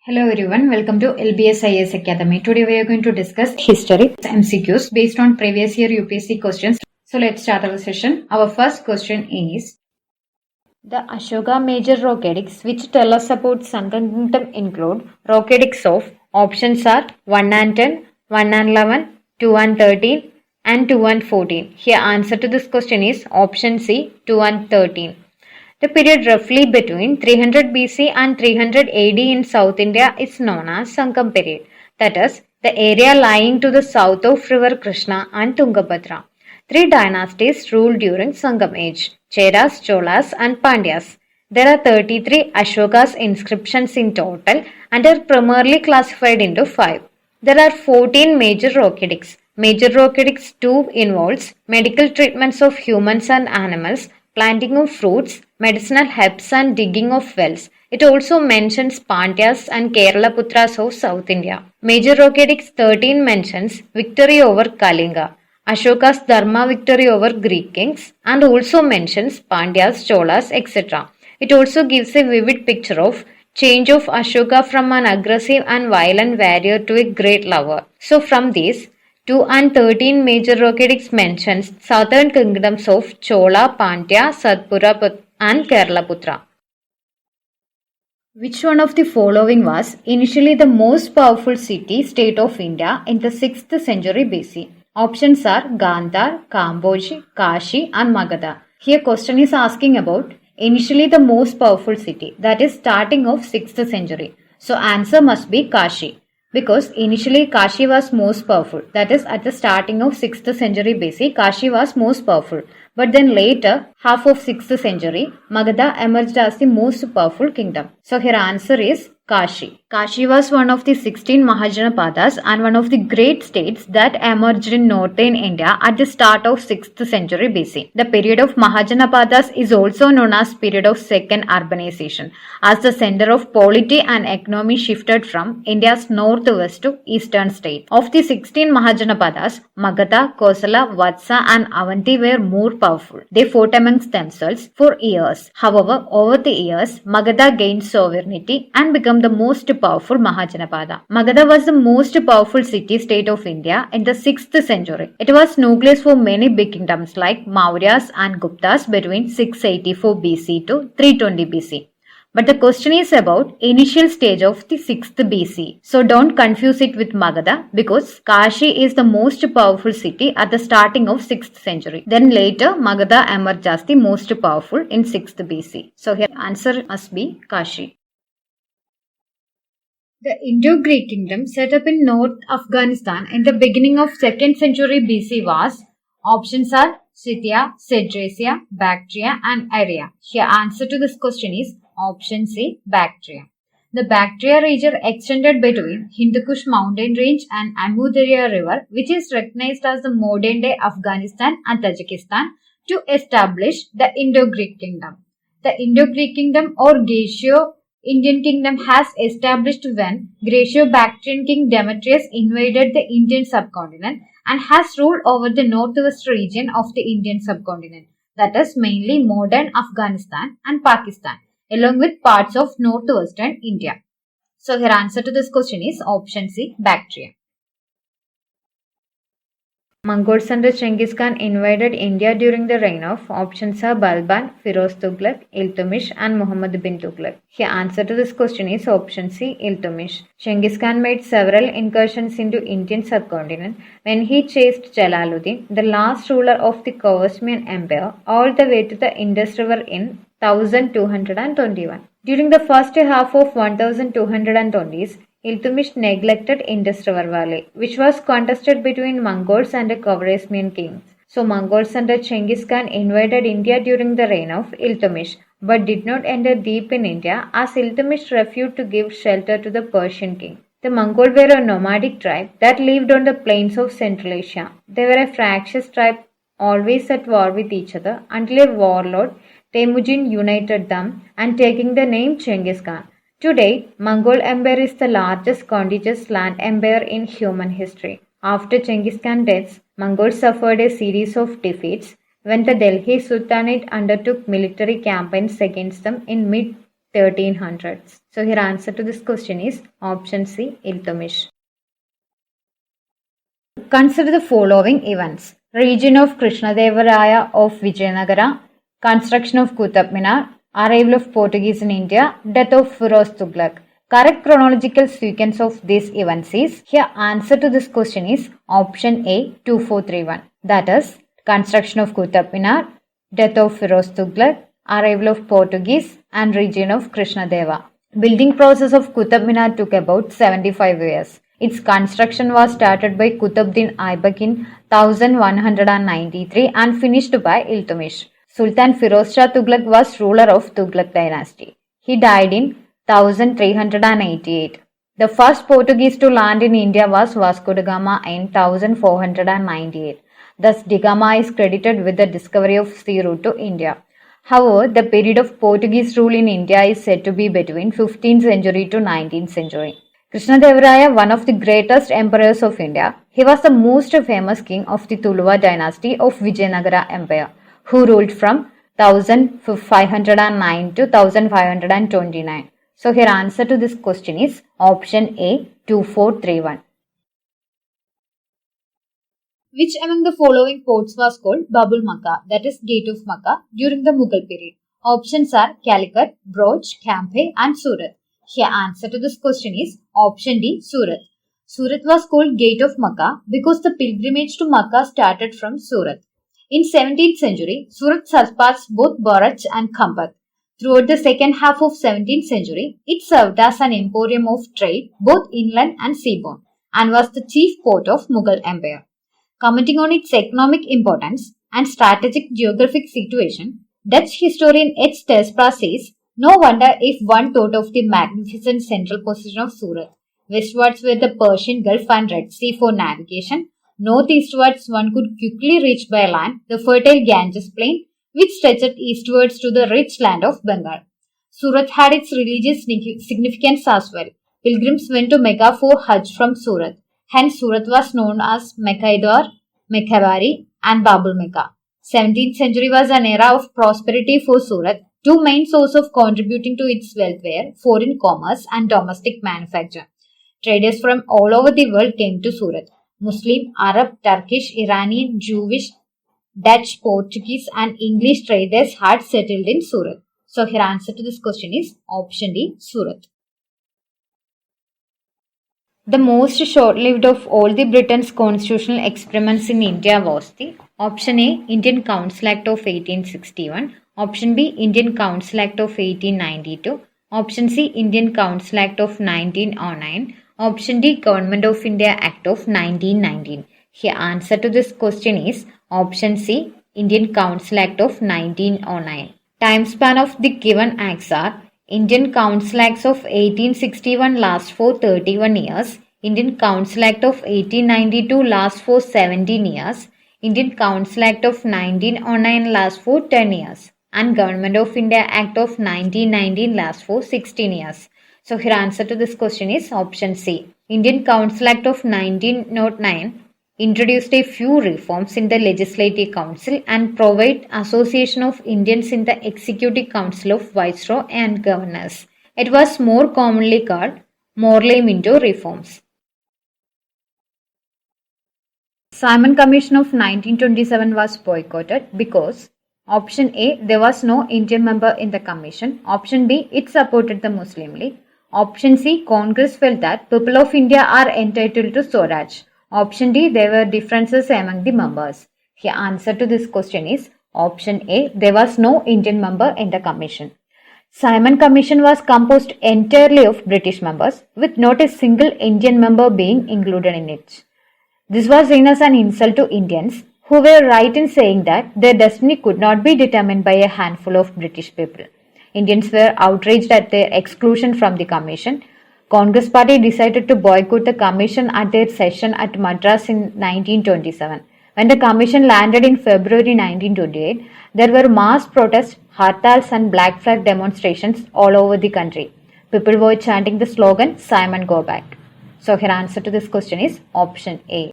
Hello everyone, welcome to LBS IAS Academy. Today we are going to discuss history MCQs based on previous year UPSC questions. So let's start our session. Our first question is, the Ashoka major rocketics which tell us about Sangam Kingdom include rocketics of options are 1 and 10, 1 and 11, 2 and 13 and 2 and 14. Here answer to this question is option C, 2 and 13. The period roughly between 300 BC and 300 AD in South India is known as Sangam period, that is, the area lying to the south of river Krishna and Tungabhadra. Three dynasties ruled during Sangam age: Cheras, Cholas and Pandyas. There are 33 Ashoka's inscriptions in total and are primarily classified into 5. There are 14 major rocketics. Major rocketics 2 involves medical treatments of humans and animals, planting of fruits, medicinal herbs and digging of wells. It also mentions Pandyas and Kerala Putras of South India. Major rocketics 13 mentions victory over Kalinga, Ashoka's Dharma victory over Greek kings, and also mentions Pandyas, Cholas, etc. It also gives a vivid picture of change of Ashoka from an aggressive and violent warrior to a great lover. So from these, 2 and 13 major rocketics mentions southern kingdoms of Chola, Pandya, Satpura and Kerala Putra. Which one of the following was initially the most powerful city-state of India in the 6th century BC? Options are Gandhar, Kamboji, Kashi and Magadha. Here question is asking about initially the most powerful city, that is starting of 6th century. So answer must be Kashi, because initially Kashi was most powerful, that is at the starting of 6th century BC Kashi was most powerful, but then later half of 6th century Magadha emerged as the most powerful kingdom. So here answer is Kashi. Kashi was one of the 16 Mahajanapadas and one of the great states that emerged in northern India at the start of 6th century BC. The period of Mahajanapadas is also known as period of second urbanization, as the center of polity and economy shifted from India's northwest to eastern states. Of the 16 Mahajanapadas, Magadha, Kosala, Vatsa and Avanti were more powerful. They fought amongst themselves for years. However, over the years, Magadha gained sovereignty and became the most powerful Mahajanapada. Magadha was the most powerful city-state of India in the 6th century. It was nucleus for many big kingdoms like Mauryas and Guptas between 684 BC to 320 BC. But the question is about initial stage of the 6th BC. So don't confuse it with Magadha, because Kashi is the most powerful city at the starting of 6th century. Then later Magadha emerged as the most powerful in 6th BC. So here answer must be Kashi. The Indo-Greek kingdom set up in North Afghanistan in the beginning of 2nd century BC was, options are Scythia, Cedracia, Bactria and Aria. Here answer to this question is option C, Bactria. The Bactria region extended between Hindu Kush mountain range and Amur Darya river, which is recognized as the modern day Afghanistan and Tajikistan, to establish the Indo-Greek kingdom. The Indo-Greek kingdom or Graeco-Indian kingdom has established when Graeco-Bactrian king Demetrius invaded the Indian subcontinent and has ruled over the northwest region of the Indian subcontinent, that is mainly modern Afghanistan and Pakistan, along with parts of northwestern India. So here answer to this question is option C, Bactria. Mongols under Genghis Khan invaded India during the reign of, options are Balban, Firoz Tughlaq, Iltutmish and Muhammad bin Tughlaq. Here answer to this question is option C, Iltutmish. Genghis Khan made several incursions into Indian subcontinent when he chased Jalaluddin, the last ruler of the Khwarezmian Empire, all the way to the Indus River in 1221. During the first half of 1220s, Iltutmish neglected Indus River Valley, which was contested between Mongols and Khwarezmian kings. So Mongols under Genghis Khan invaded India during the reign of Iltutmish, but did not enter deep in India as Iltutmish refused to give shelter to the Persian king. The Mongols were a nomadic tribe that lived on the plains of Central Asia. They were a fractious tribe, always at war with each other, until a warlord, Temujin, united them and taking the name Genghis Khan. Today, Mongol Empire is the largest contiguous land empire in human history. After Genghis Khan's death, Mongols suffered a series of defeats when the Delhi Sultanate undertook military campaigns against them in mid 1300s. So here answer to this question is option C, Iltutmish. Consider the following events. Region of Krishnadevaraya of Vijayanagara, construction of Qutub Minar, arrival of Portuguese in India, death of Firoz Tughlaq. Correct chronological sequence of these events is, here answer to this question is option A, 2431. That is, construction of Qutub Minar, death of Firoz Tughlaq, arrival of Portuguese and region of Krishnadeva. Building process of Qutub Minar took about 75 years. Its construction was started by Qutbuddin Aibak in 1193 and finished by Iltutmish. Sultan Firoz Shah Tughlaq was ruler of Tughlaq dynasty. He died in 1388. The first Portuguese to land in India was Vasco da Gama in 1498. Thus, da Gama is credited with the discovery of sea route to India. However, the period of Portuguese rule in India is said to be between 15th century to 19th century. Krishnadevaraya, one of the greatest emperors of India, he was the most famous king of the Tuluva dynasty of Vijayanagara Empire, who ruled from 1509 to 1529. So here answer to this question is option A, 2431. Which among the following forts was called Babul Makkah, that is Gate of Makkah, during the Mughal period? Options are Calicut, Broch, Campe and Surat. Here answer to this question is option D, Surat. Surat was called Gate of Makkah because the pilgrimage to Makkah started from Surat. In 17th century, Surat surpassed both Barach and Kambat. Throughout the second half of 17th century, it served as an emporium of trade both inland and seaborne and was the chief port of Mughal Empire. Commenting on its economic importance and strategic geographic situation, Dutch historian H. Terspra says, "No wonder if one thought of the magnificent central position of Surat. Westwards were the Persian Gulf and Red Sea for navigation. Northeastwards one could quickly reach by land the fertile Ganges plain, which stretched eastwards to the rich land of Bengal. Surat had its religious significance as well. Pilgrims went to Mecca for Hajj from Surat. Hence, Surat was known as Mecca-i-Dor, Mecca-bari, and Babul Mecca. 17th century was an era of prosperity for Surat. Two main sources of contributing to its wealth were foreign commerce and domestic manufacture. Traders from all over the world came to Surat. Muslim, Arab, Turkish, Iranian, Jewish, Dutch, Portuguese and English traders had settled in Surat. So here answer to this question is option D, Surat. The most short-lived of all the Britain's constitutional experiments in India was the option A, Indian Council Act of 1861, option B, Indian Council Act of 1892, option C, Indian Council Act of 1909, option D, Government of India Act of 1919. Here answer to this question is option C, Indian Council Act of 1909. Time span of the given acts are Indian Council Acts of 1861 lasts for 31 years, Indian Council Act of 1892 lasts for 17 years, Indian Council Act of 1909 lasts for 10 years, and Government of India Act of 1919 lasts for 16 years. So here answer to this question is option C. Indian Council Act of 1909 introduced a few reforms in the Legislative Council and provide association of Indians in the Executive Council of Viceroy and Governors. It was more commonly called Morley-Minto reforms. Simon Commission of 1927 was boycotted because option A, there was no Indian member in the commission. Option B, it supported the Muslim League. Option C, Congress felt that people of India are entitled to Swaraj. Option D, there were differences among the members. The answer to this question is option A, there was no Indian member in the commission. Simon Commission was composed entirely of British members, with not a single Indian member being included in it. This was seen as an insult to Indians, who were right in saying that their destiny could not be determined by a handful of British people. Indians were outraged at their exclusion from the commission. Congress Party decided to boycott the commission at their session at Madras in 1927. When the commission landed in February 1928, there were mass protests, hartals and black flag demonstrations all over the country. People were chanting the slogan, "Simon, go back." So here answer to this question is option A.